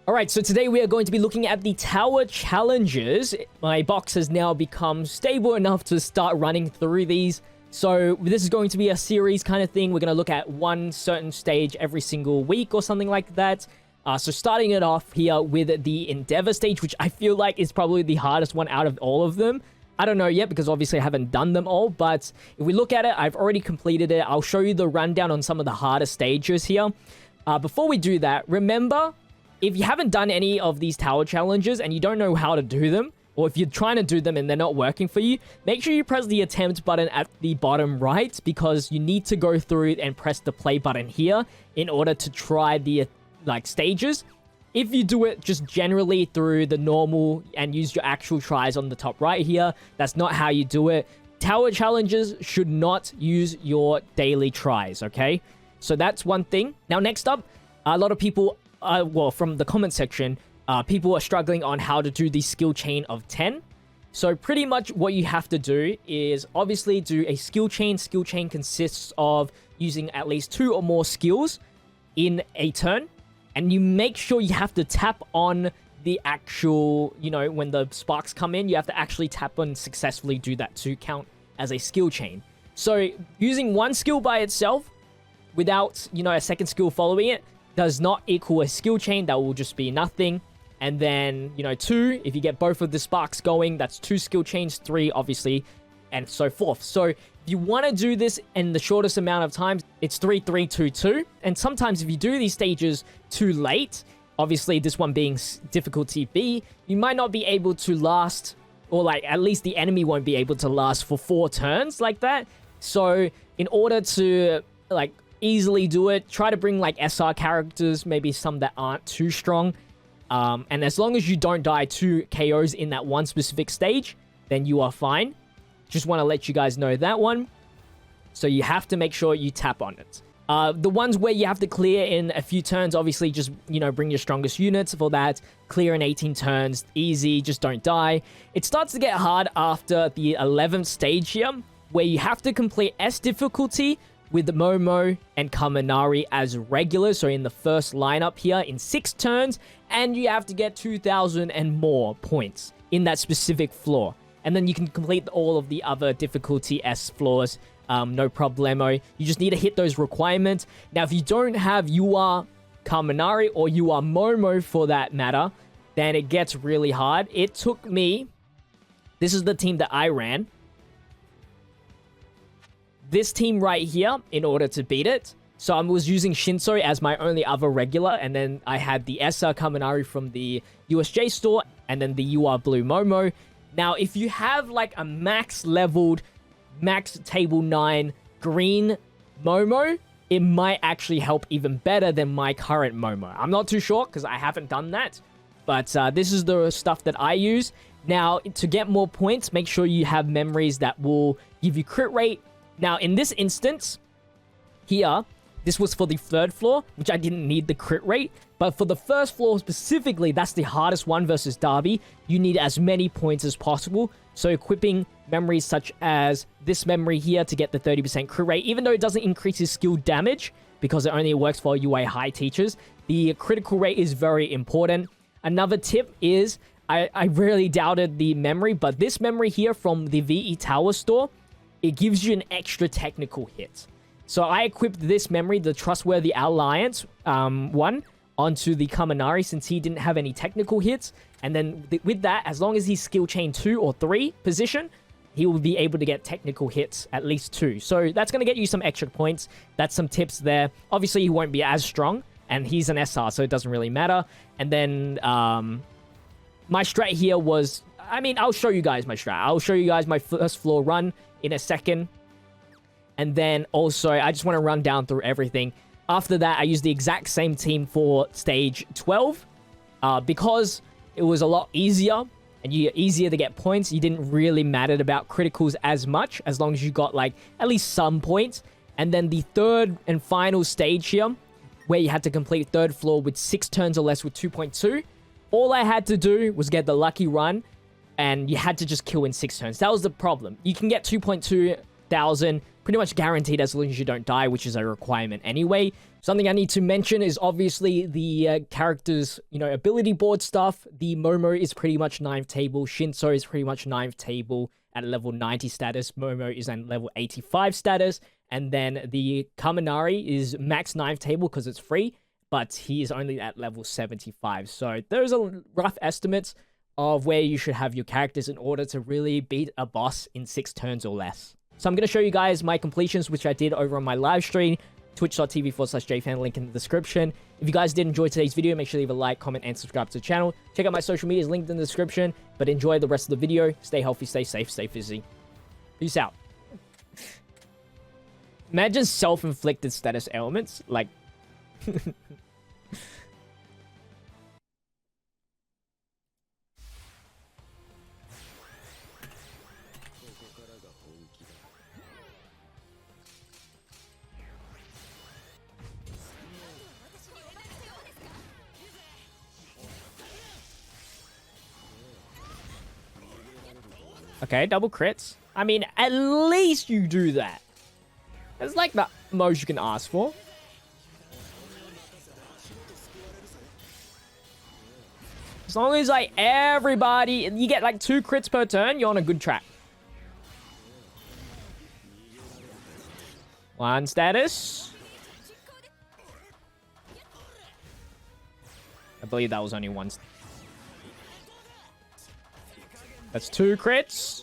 Alright, so today we are going to be looking at the tower challenges. My box has now become stable enough to start running through these. So this is going to be a series kind of thing. We're going to look at one certain stage every single week or something like that. So starting it off here with the Endeavor stage, which I feel like is probably the hardest one out of all of them. I don't know yet because obviously I haven't done them all, but if we look at it, I've already completed it. I'll show you the rundown on some of the hardest stages here. Before we do that, remember, if you haven't done any of these tower challenges and you don't know how to do them, or if you're trying to do them and they're not working for you, make sure you press the attempt button at the bottom right, because you need to go through and press the play button here in order to try the stages. If you do it just generally through the normal and use your actual tries on the top right here, that's not how you do it. Tower challenges should not use your daily tries, okay? So that's one thing. Now, next up, a lot of people, from the comment section, people are struggling on how to do the skill chain of 10. So pretty much what you have to do is obviously do a skill chain. Skill chain consists of using at least 2 or more skills in a turn. And you make sure you have to tap on the actual, when the sparks come in, you have to actually tap on successfully do that to count as a skill chain. So using one skill by itself without, a second skill following it does not equal a skill chain. That will just be nothing. And then, 2, if you get both of the sparks going, that's 2 skill chains, 3, obviously, and so forth. So if you want to do this in the shortest amount of time, it's 3, 3, 2, 2. And sometimes if you do these stages too late, obviously this one being difficulty B, you might not be able to last, or at least the enemy won't be able to last for 4 turns like that. So in order to easily do it, try to bring SR characters, maybe some that aren't too strong. And as long as you don't die 2 KOs in that one specific stage, then you are fine. Just want to let you guys know that one. So you have to make sure you tap on it. The ones where you have to clear in a few turns, obviously just, bring your strongest units for that. Clear in 18 turns, easy, just don't die. It starts to get hard after the 11th stage here, where you have to complete S difficulty with Momo and Kaminari as regular, so in the first lineup here in 6 turns, and you have to get 2,000 and more points in that specific floor. And then you can complete all of the other difficulty S floors, no problemo. You just need to hit those requirements. Now, if you don't have UR Kaminari or UR Momo for that matter, then it gets really hard. It took me, this is the team that I ran, this team right here in order to beat it. So I was using Shinso as my only other regular, and then I had the SR Kaminari from the USJ store, and then the UR Blue Momo. Now, if you have a max leveled, max table 9 green Momo, it might actually help even better than my current Momo. I'm not too sure because I haven't done that, but this is the stuff that I use. Now, to get more points, make sure you have memories that will give you crit rate. Now, in this instance, here, this was for the 3rd floor, which I didn't need the crit rate. But for the 1st floor specifically, that's the hardest one versus Derby. You need as many points as possible. So equipping memories such as this memory here to get the 30% crit rate, even though it doesn't increase his skill damage, because it only works for UA high teachers, the critical rate is very important. Another tip is, I really doubted the memory, but this memory here from the VE Tower store, it gives you an extra technical hit. So I equipped this memory, the Trustworthy Alliance one, onto the Kaminari since he didn't have any technical hits. And then with that, as long as he's skill chain 2 or 3 position, he will be able to get technical hits, at least 2. So that's going to get you some extra points. That's some tips there. Obviously, he won't be as strong, and he's an SR, so it doesn't really matter. And then my strat here was, I'll show you guys my strat. I'll show you guys my 1st floor run in a second. And then also, I just want to run down through everything. After that, I used the exact same team for stage 12. Because it was a lot easier and easier to get points. You didn't really matter about criticals as much, as long as you got at least some points. And then the 3rd and final stage here, where you had to complete 3rd floor with 6 turns or less with 2.2. All I had to do was get the lucky run, and you had to just kill in 6 turns. That was the problem. You can get 2.2 45,000. Pretty much guaranteed as long as you don't die, which is a requirement anyway. Something I need to mention is obviously the characters, you know, ability board stuff. The Momo is pretty much 9th table. Shinso is pretty much 9th table at level 90 status. Momo is at level 85 status. And then the Kaminari is max 9th table because it's free, but he is only at level 75. So those are rough estimates of where you should have your characters in order to really beat a boss in 6 turns or less. So I'm going to show you guys my completions, which I did over on my live stream, twitch.tv/JPhanta, link in the description. If you guys did enjoy today's video, make sure to leave a like, comment, and subscribe to the channel. Check out my social medias linked in the description, but enjoy the rest of the video. Stay healthy, stay safe, stay fizzy. Peace out. Imagine self-inflicted status ailments, like... Okay, double crits. I mean, at least you do that. It's like the most you can ask for. As long as, like, everybody... You get, like, 2 crits per turn, you're on a good track. 1 status. I believe that was only 1. That's 2 crits.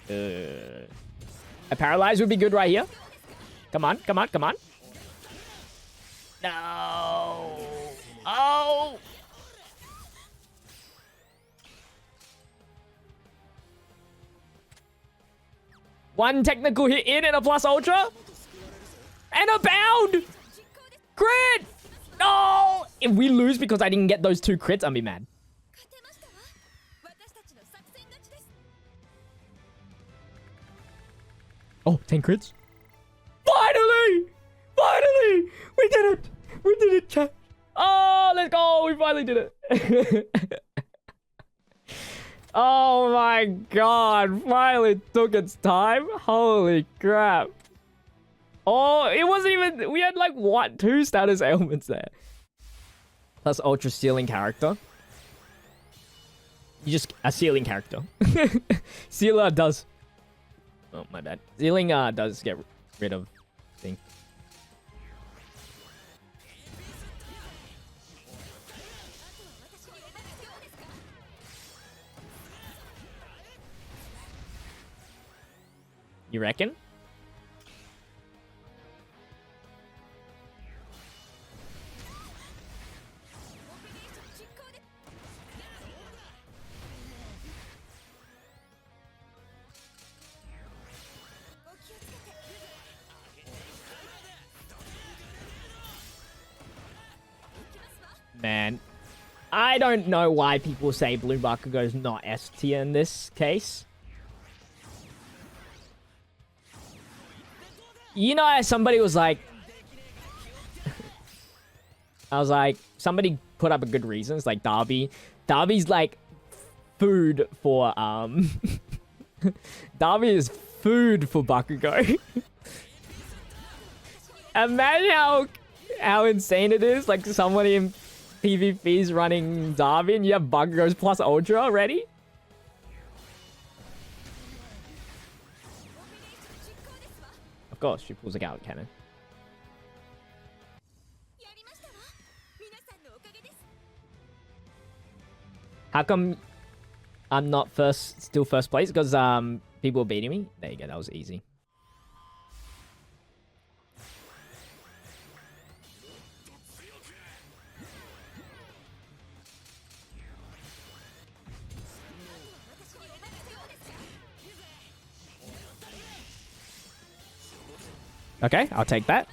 A paralyze would be good right here. Come on, come on, come on. No. Oh. One technical hit in and a plus ultra. And a bound. Crit. No. If we lose because I didn't get those 2 crits, I'll be mad. Oh, 10 crits. Finally! Finally! We did it! We did it, chat. Oh, let's go! We finally did it. Oh my god. Finally took its time. Holy crap. Oh, it wasn't even... We had like, what? 2 status ailments there. Plus ultra sealing character. You just... A sealing character. Sealer does... Oh, my bad. Sealing does get rid of thing. You reckon? Man, I don't know why people say Blue Bakugo is not S tier in this case. You know, somebody was like... I was like, somebody put up a good reason. It's like Darby. Darby's like food for, Darby is food for Bakugo. Imagine how insane it is. Like somebody in PvP's running Darby and you have Bakugo's plus Ultra already. Of course, she pulls a Gauntlet Cannon. How come I'm not still first place? Because people are beating me. There you go, that was easy. Okay, I'll take that.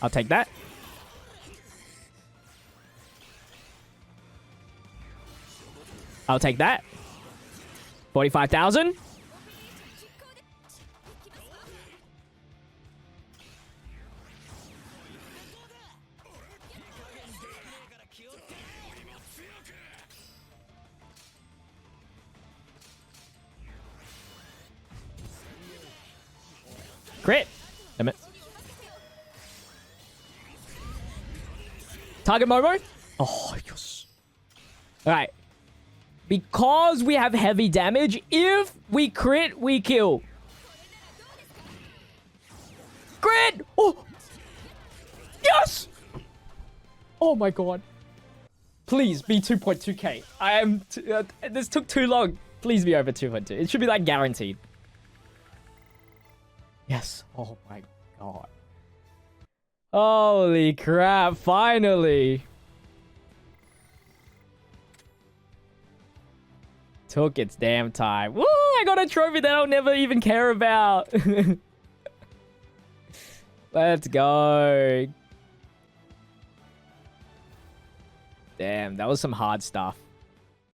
I'll take that. I'll take that. 45,000. Crit. Damn it. Target Momo. Oh, yes. Alright. Because we have heavy damage, if we crit, we kill. Crit! Oh! Yes! Oh my god. Please be 2.2k. I am... this took too long. Please be over 2.2. It should be like guaranteed. Yes. Oh my god. Holy crap. Finally. Took its damn time. Woo! I got a trophy that I'll never even care about. Let's go. Damn, that was some hard stuff.